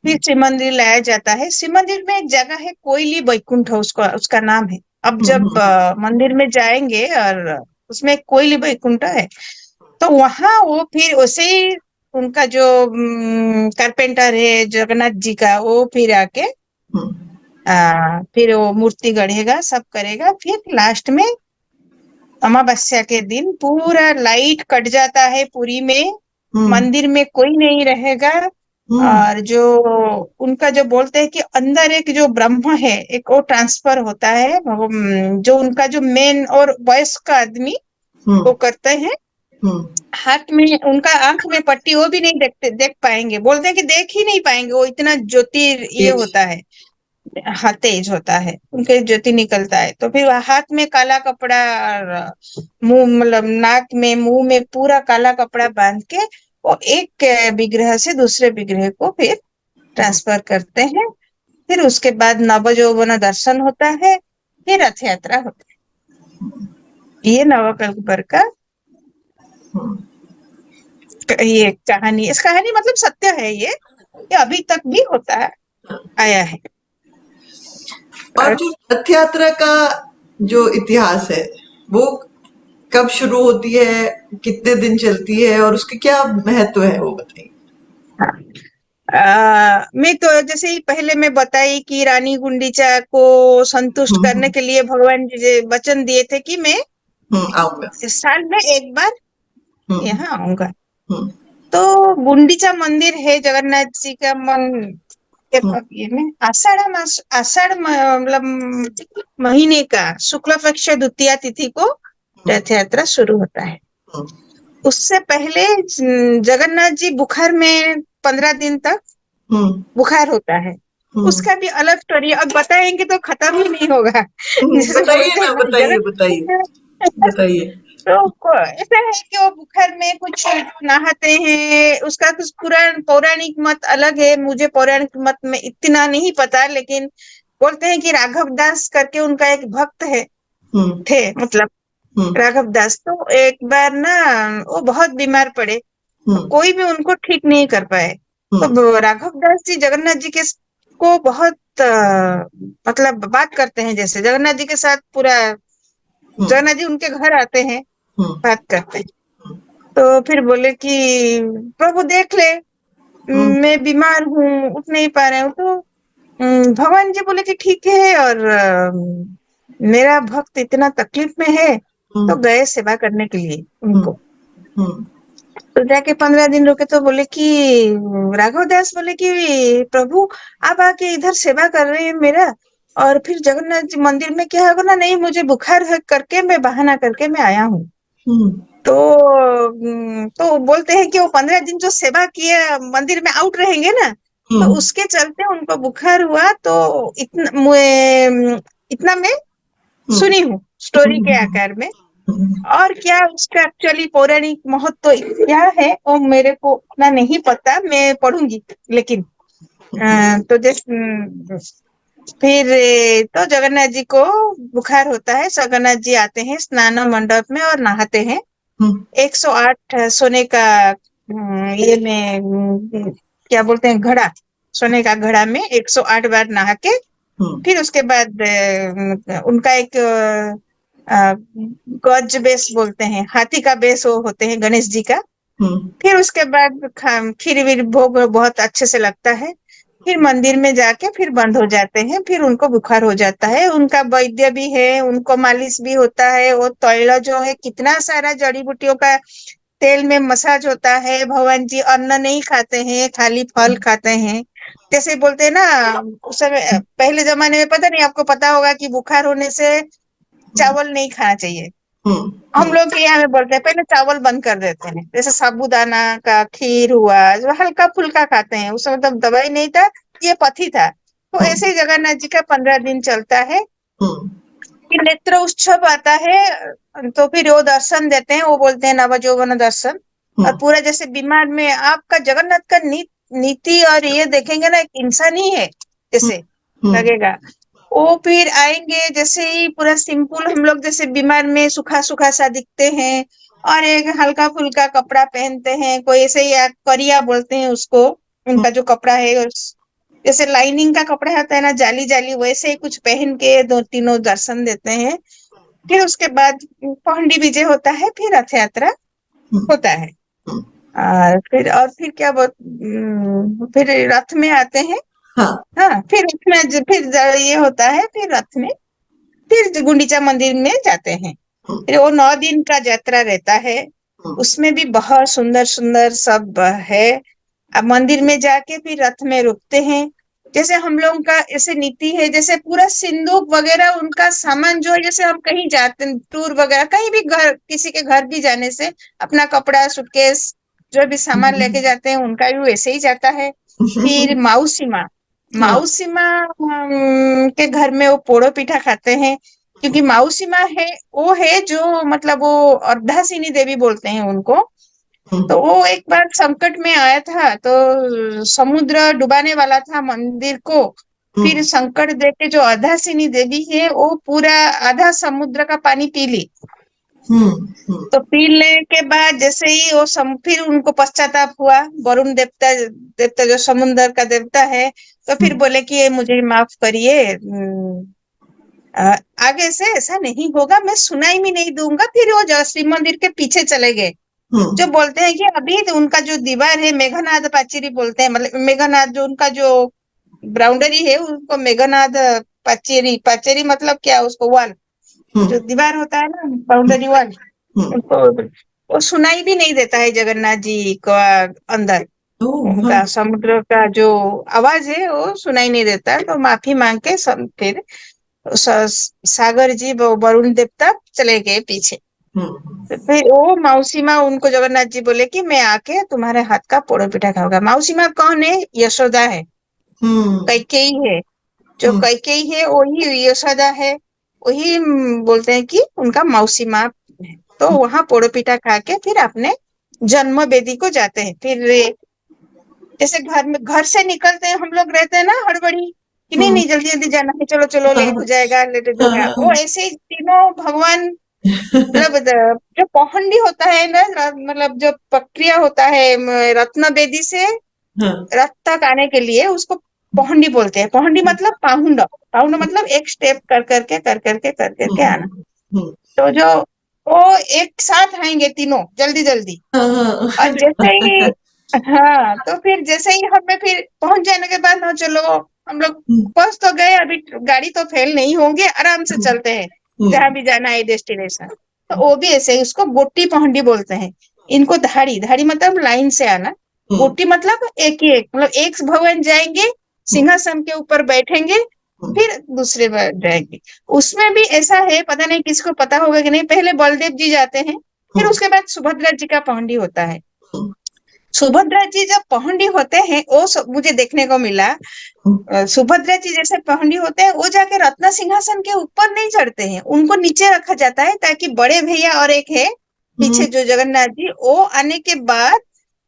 फिर शिव मंदिर लाया जाता है। शिव मंदिर में एक जगह है, कोयली बैकुंठ है उसका उसका नाम है। अब जब मंदिर में जाएंगे और उसमें एक कोयली बैकुंठ है, तो वहां वो फिर वैसे ही उनका जो कारपेंटर है जगन्नाथ जी का, वो फिर आके फिर वो मूर्ति गढ़ेगा, सब करेगा। फिर लास्ट में अमावस्या के दिन पूरा लाइट कट जाता है पुरी में, मंदिर में कोई नहीं रहेगा। और जो उनका जो बोलते हैं कि अंदर एक जो ब्रह्म है, एक वो ट्रांसफर होता है, जो उनका जो मेन और वयस्क आदमी वो करते हैं। हाथ में उनका आंख में पट्टी, वो भी नहीं देख पाएंगे, बोलते हैं कि देख ही नहीं पाएंगे, वो इतना ज्योति ये होता है। हाँ, तेज होता है, उनके ज्योति निकलता है। तो फिर हाथ में काला कपड़ा और मुंह, मतलब नाक में मुंह में पूरा काला कपड़ा बांध के वो एक विग्रह से दूसरे विग्रह को फिर ट्रांसफर करते हैं। फिर उसके बाद नवयौवन दर्शन होता है, फिर रथ यात्रा होती है। ये नवकल्पर का ये कहानी, इस कहानी मतलब सत्य है ये अभी तक भी होता है, आया है। और जो रथ यात्रा का जो इतिहास है, वो कब शुरू होती है, कितने दिन चलती है, और उसके क्या महत्व है, वो बताइए। मैं तो जैसे ही पहले मैं बताई कि रानी गुंडीचा को संतुष्ट करने के लिए भगवान जी वचन दिए थे कि मैं आऊंगा। साल में एक बार हम्म यहाँ आऊंगा। हम्म तो गुंडीचा मंदिर है जगन्नाथ जी का हम्म ये में आषाढ़ मास, मतलब महीने का शुक्ल पक्ष द्वितीया तिथि को रथ यात्रा शुरू होता है। उससे पहले जगन्नाथ जी बुखार में 15 दिन तक बुखार होता है। उसका भी अलग स्टोरी, अब बताएंगे तो खत्म ही नहीं होगा। जैसे बताइए बोलते ना, हैं बताइए बताइए बताइए। तो ऐसा है कि वो बुखार में कुछ नहाते हैं, उसका कुछ पुराण पौराणिक मत अलग है, मुझे पौराणिक मत में इतना नहीं पता, लेकिन बोलते हैं कि राघव दास करके उनका एक भक्त है, थे मतलब राघव दास। तो एक बार ना वो बहुत बीमार पड़े, तो कोई भी उनको ठीक नहीं कर पाए। तो राघव दास जी जगन्नाथ जी के को बहुत मतलब बात करते हैं, जैसे जगन्नाथ जी के साथ पूरा, जगन्नाथ जी उनके घर आते हैं, बात करते हैं। तो फिर बोले कि प्रभु देख ले, मैं बीमार हूँ, उठ नहीं पा रहे हूँ। तो भगवान जी बोले कि ठीक है, और मेरा भक्त इतना तकलीफ में है, तो गए सेवा करने के लिए उनको। तो जाके 15 दिन रुके, तो बोले कि राघव दास बोले कि प्रभु आप आके इधर सेवा कर रहे हैं मेरा, और फिर जगन्नाथ जी मंदिर में क्या होगा ना, नहीं मुझे बुखार है करके मैं बहाना करके मैं आया हूँ। तो तो बोलते हैं कि वो 15 दिन जो सेवा किए मंदिर में आउट रहेंगे ना, तो उसके चलते उनको बुखार हुआ। तो इतना मैं सुनी हूँ स्टोरी के आकार में। और क्या उसका एक्चुअली पौराणिक महत्व क्या है वो मेरे को उतना नहीं पता, मैं पढ़ूंगी। लेकिन तो फिर तो जगन्नाथ जी को बुखार होता है, जगन्नाथ जी आते हैं स्नान मंडप में और नहाते हैं। 108 सोने का ये में क्या बोलते हैं, घड़ा, सोने का घड़ा में 108 बार नहा के, फिर उसके बाद उनका एक गज बेस बोलते हैं, हाथी का बेस वो होते हैं गणेश जी का। फिर उसके बाद खीर वीर भोग बहुत अच्छे से लगता है। फिर मंदिर में जाके फिर बंद हो जाते हैं, फिर उनको बुखार हो जाता है, उनका वैद्य भी है, उनको मालिश भी होता है, वो तैला जो है कितना सारा जड़ी बूटियों का तेल में मसाज होता है। भगवान जी अन्न नहीं खाते हैं, खाली फल खाते हैं। जैसे बोलते हैं ना, उस समय पहले जमाने में, पता नहीं आपको पता होगा कि बुखार होने से चावल नहीं खाना चाहिए। हम लोग के यहाँ में बोलते हैं पहले चावल बंद कर देते हैं, जैसे साबूदाना का खीर हुआ जो हल्का फुल्का खाते हैं, उस समय तब दवाई नहीं था, ये पथी था। तो ऐसे ही जगन्नाथ जी का 15 दिन चलता है। फिर नेत्र उत्सव आता है, तो फिर वो दर्शन देते हैं, वो बोलते हैं नवजौवन दर्शन। और पूरा जैसे बीमार में आपका जगन्नाथ का नीति और ये देखेंगे ना, एक इंसान ही है जैसे लगेगा। वो फिर आएंगे जैसे ही पूरा सिंपल, हम लोग जैसे बीमार में सूखा सूखा सा दिखते हैं, और एक हल्का फुल्का कपड़ा पहनते हैं, कोई ऐसे ही करिया बोलते हैं उसको, उनका जो कपड़ा है जैसे लाइनिंग का कपड़ा होता है ना, जाली जाली, वैसे ही कुछ पहन के दो तीनों दर्शन देते हैं। फिर उसके बाद पौंडी विजय होता है, फिर रथ यात्रा होता है। और फिर क्या फिर रथ में आते हैं। हाँ, फिर उसमें फिर ये होता है, फिर रथ में फिर गुंडीचा मंदिर में जाते हैं। फिर वो 9 दिन का यात्रा रहता है, उसमें भी बहुत सुंदर सुंदर सब है। अब मंदिर में जाके फिर रथ में रुकते हैं। जैसे हम लोगों का ऐसे नीति है, जैसे पूरा सिंदूक वगैरह उनका सामान जो है, जैसे हम कहीं जाते हैं टूर वगैरह, कहीं भी घर किसी के घर भी जाने से अपना कपड़ा सूटकेस जो भी सामान लेके जाते हैं, उनका भी वैसे ही जाता है। फिर माऊसी माँ, माऊसी माँ के घर में वो पोड़ो पिठा खाते हैं, क्योंकि माऊसी माँ है, वो है जो मतलब वो अर्धासिनी देवी बोलते हैं उनको। तो वो एक बार संकट में आया था, तो समुद्र डुबाने वाला था मंदिर को। फिर संकट देख के जो अर्धासिनी देवी है, वो पूरा आधा समुद्र का पानी पी ली। तो पीने के बाद जैसे ही वो फिर उनको पश्चाताप हुआ, वरुण देवता, देवता जो समुद्र का देवता है, तो फिर बोले कि ये मुझे माफ करिए, आगे से ऐसा नहीं होगा, मैं सुनाई भी नहीं दूंगा। फिर वो श्री मंदिर के पीछे चले गए। जो बोलते हैं कि अभी तो उनका जो दीवार है मेघनाद पाचेरी बोलते हैं, मतलब मेघनाद जो उनका जो बाउंड्री है उसको मेघनाद पाचेरी, पाचेरी मतलब क्या, उसको वॉल, जो दीवार होता है ना, बाउंड्री वॉल, उनको वो सुनाई भी नहीं देता है जगन्नाथ जी को अंदर। उनका समुद्र का जो आवाज है वो सुनाई नहीं देता। तो माफी मांग के फिर सागर जी वरुण देवता चले गए पीछे। तो फिर वो मौसी माँ उनको जगन्नाथ जी बोले कि मैं आके तुम्हारे हाथ का पोड़ो पिठा खाऊंगा। मौसी माँ कौन है? यशोदा है, कैकेयी है। जो कैकेयी है वही यशोदा है, वही बोलते हैं कि उनका मौसी माँ है। तो वहां पोड़ो पिठा खा के फिर अपने जन्म वेदी को जाते हैं। फिर जैसे घर से निकलते हैं हम लोग, रहते हैं ना हड़बड़ी कि नहीं नहीं जल्दी जल्दी जाना है, चलो चलो लेट हो जाएगा लेट हो जाएगा, वो ऐसे ही तीनों भगवान, मतलब जो पौहंडी होता है ना, मतलब जो प्रक्रिया होता है रत्न बेदी से रथ तक आने के लिए, उसको पौहंडी बोलते हैं। पौहंडी मतलब पाहुंड, पाहुंड मतलब एक स्टेप कर करके कर करके कर करके आना। तो जो वो एक साथ आएंगे तीनों जल्दी जल्दी, और जैसे ही, हाँ, तो फिर जैसे ही हमें फिर पहुंच जाने के बाद, ना चलो हम लोग पहुंच तो गए, अभी गाड़ी तो फेल नहीं होंगे, आराम से चलते हैं जहां भी जाना है डेस्टिनेशन। तो वो भी ऐसे ही, उसको गोटी पौंडी बोलते हैं। इनको धाड़ी, धाड़ी मतलब लाइन से आना, गोटी मतलब एक ही एक, मतलब एक भगवान जाएंगे सिंहासन के ऊपर बैठेंगे, फिर दूसरे बार जाएंगे। उसमें भी ऐसा है, पता नहीं किसको पता होगा कि नहीं, पहले बलदेव जी जाते हैं, फिर उसके बाद सुभद्रा जी का पौंडी होता है। सुभद्रा जी जब पौंडी होते हैं, वो मुझे देखने को मिला, सुभद्रा जी जैसे पौंडी होते हैं, वो जाके रत्न सिंहासन के ऊपर नहीं चढ़ते हैं, उनको नीचे रखा जाता है, ताकि बड़े भैया और एक है पीछे जो जगन्नाथ जी, वो आने के बाद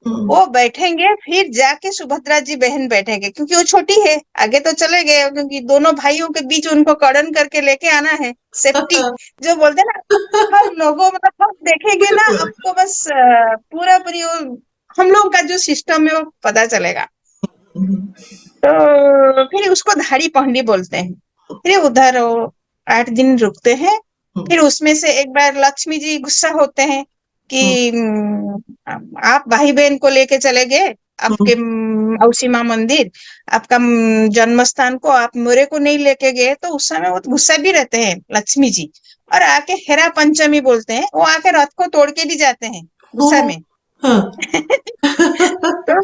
वो बैठेंगे, फिर जाके सुभद्रा जी बहन बैठेंगे, क्योंकि वो छोटी है, आगे तो चले गए, क्योंकि दोनों भाइयों के बीच उनको कड़न करके लेके आना है, सेफ्टी जो बोलते हैं ना। हम लोगों मतलब हम देखेंगे ना, आपको बस पूरा पूरी हम लोग का जो सिस्टम है वो पता चलेगा। हम्म, तो फिर उसको धाड़ी पहंडी बोलते हैं। फिर उधर वो 8 दिन रुकते हैं। हम्म, फिर उसमें से एक बार लक्ष्मी जी गुस्सा होते हैं कि हम्म, आप भाई बहन को लेके चले गए आपके हम्म, मौसी माँ मंदिर, आपका जन्म स्थान को, आप मेरे को नहीं लेके गए। तो उस समय वो गुस्सा भी रहते हैं लक्ष्मी जी, और आके हेरा पंचमी बोलते हैं, वो आके रथ को तोड़ के भी जाते हैं गुस्सा हाँ, में। हाँ, तो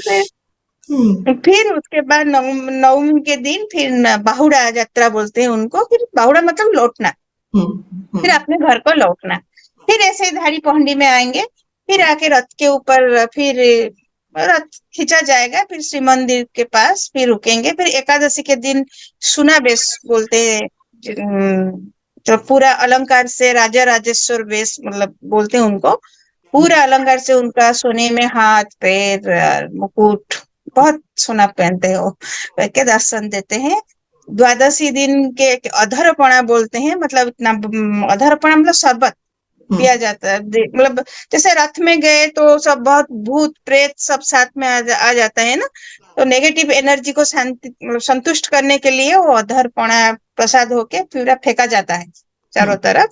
हम्म, फिर उसके बाद नवमी के दिन फिर बाहुड़ा यात्रा बोलते हैं उनको। फिर बाहुड़ा मतलब लौटना, फिर हम्म, अपने घर को लौटना। फिर ऐसे ही धाड़ी पहुंडी में आएंगे। फिर आके रथ के ऊपर फिर रथ खींचा जाएगा, फिर श्री मंदिर के पास फिर रुकेंगे। फिर एकादशी के दिन सुना बेश बोलते हैं, जो पूरा अलंकार से राजा राजेश्वर बेश मतलब बोलते हैं उनको। पूरा अलंकार से उनका सोने में हाथ पैर मुकुट बहुत सोना पहनते हैं वो, के दर्शन देते हैं। द्वादशी दिन के अधरपणा बोलते हैं, मतलब इतना अधरपणा मतलब शरबत पिया जाता है। मतलब जैसे रथ में गए तो सब बहुत भूत प्रेत सब साथ में आ जाता है ना, तो नेगेटिव एनर्जी को शांति मतलब संतुष्ट करने के लिए वो अधरपणा प्रसाद होके पूरा फेंका जाता है चारों तरफ।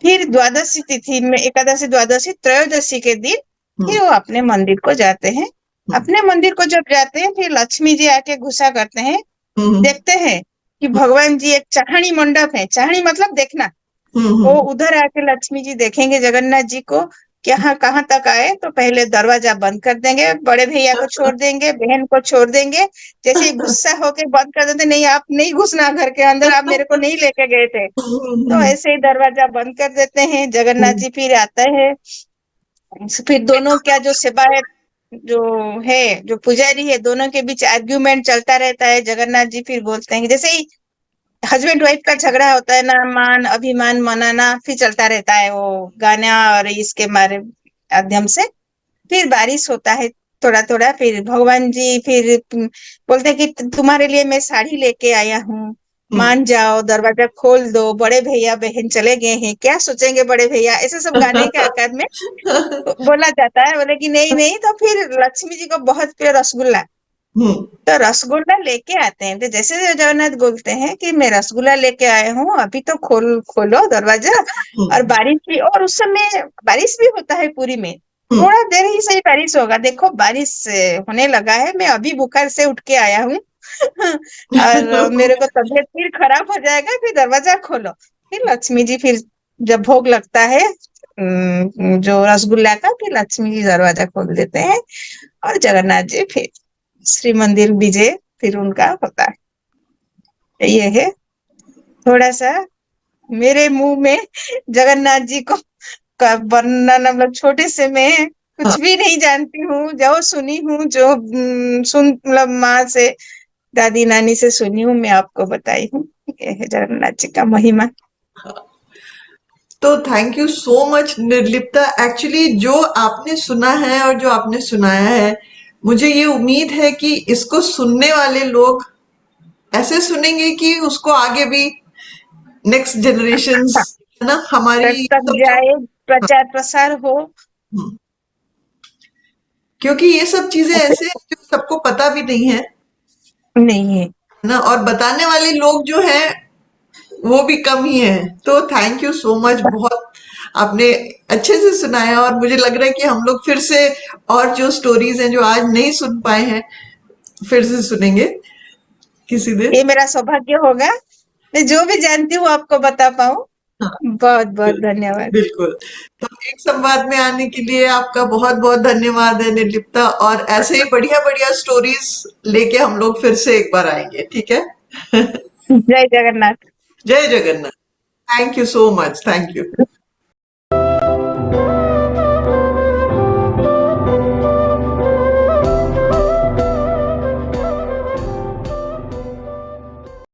फिर द्वादशी तिथि में, एकादशी द्वादशी त्रयोदशी के दिन फिर वो अपने मंदिर को जाते हैं। अपने मंदिर को जब जाते हैं फिर लक्ष्मी जी आके गुस्सा करते हैं। देखते हैं कि भगवान जी एक चाहणी मंडप है, चाहणी मतलब देखना। वो उधर आके लक्ष्मी जी देखेंगे जगन्नाथ जी को कि हाँ कहाँ तक आए, तो पहले दरवाजा बंद कर देंगे, बड़े भैया को छोड़ देंगे, बहन को छोड़ देंगे। जैसे ही गुस्सा होके बंद कर देते, नहीं आप नहीं घुसना घर के अंदर, आप मेरे को नहीं लेके गए थे। तो ऐसे ही दरवाजा बंद कर देते हैं। जगन्नाथ जी फिर आता है। फिर दोनों क्या जो सेवायत जो है, जो पुजारी है, दोनों के बीच आर्ग्यूमेंट चलता रहता है। जगन्नाथ जी फिर बोलते हैं कि जैसे ही हस्बैंड वाइफ का झगड़ा होता है ना, मान अभिमान मनाना फिर चलता रहता है वो गाना और इसके मारे माध्यम से। फिर बारिश होता है थोड़ा थोड़ा। फिर भगवान जी फिर बोलते हैं कि तुम्हारे लिए मैं साड़ी लेके आया हूँ, मान जाओ, दरवाजा खोल दो, बड़े भैया बहन चले गए हैं, क्या सोचेंगे बड़े भैया, ऐसे सब गाने के आकार में बोला जाता है। बोले कि नहीं नहीं। तो फिर लक्ष्मी जी को बहुत प्रिय रसगुल्ला, तो रसगुल्ला लेके आते हैं। तो जैसे जगन्नाथ बोलते हैं कि मैं रसगुल्ला लेके आए हूँ, अभी तो खोलो दरवाजा। और बारिश भी, और उस समय बारिश भी होता है पूरी में। थोड़ा देर ही सही बारिश होगा, देखो बारिश होने लगा है, मैं अभी बुखार से उठ के आया हूँ और मेरे को तबीयत फिर खराब हो जाएगा, फिर दरवाजा खोलो। फिर लक्ष्मी जी फिर जब भोग लगता है जो रसगुल्ला का, फिर लक्ष्मी जी दरवाजा खोल देते हैं और जगन्नाथ जी फिर श्री मंदिर विजय फिर उनका होता है। ये है थोड़ा सा मेरे मुंह में जगन्नाथ जी को का वर्णन, मतलब छोटे से मैं कुछ भी नहीं जानती हूँ, जो सुनी हूँ, जो सुन मतलब माँ से दादी नानी से सुनी हूँ, मैं आपको बताई हूँ। ये है जगन्नाथ जी का महिमा। तो thank you so much Nirlipta. Actually जो आपने सुना है और जो आपने सुनाया है, मुझे ये उम्मीद है कि इसको सुनने वाले लोग ऐसे सुनेंगे कि उसको आगे भी नेक्स्ट जनरेशन्स, हाँ, है ना, तक हमारी तक सब जो, जाए, प्रचार प्रसार हो। हम्म, क्योंकि ये सब चीजें ऐसे हैं जो सबको पता भी नहीं है नहीं है। ना, और बताने वाले लोग जो हैं वो भी कम ही है। तो थैंक यू सो मच, बहुत आपने अच्छे से सुनाया, और मुझे लग रहा है कि हम लोग फिर से और जो स्टोरीज हैं जो आज नहीं सुन पाए हैं, फिर से सुनेंगे किसी दिन। ये मेरा सौभाग्य होगा, मैं जो भी जानती हूँ आपको बता पाऊँ। हाँ, बहुत बहुत बिल्कुल, धन्यवाद। बिल्कुल। तो एक संवाद में आने के लिए आपका बहुत बहुत धन्यवाद है निर्लिप्ता, और ऐसे ही बढ़िया बढ़िया स्टोरीज लेके हम लोग फिर से एक बार आएंगे, ठीक है? जय जगन्नाथ। जय Jagannath. Thank you so much, thank you.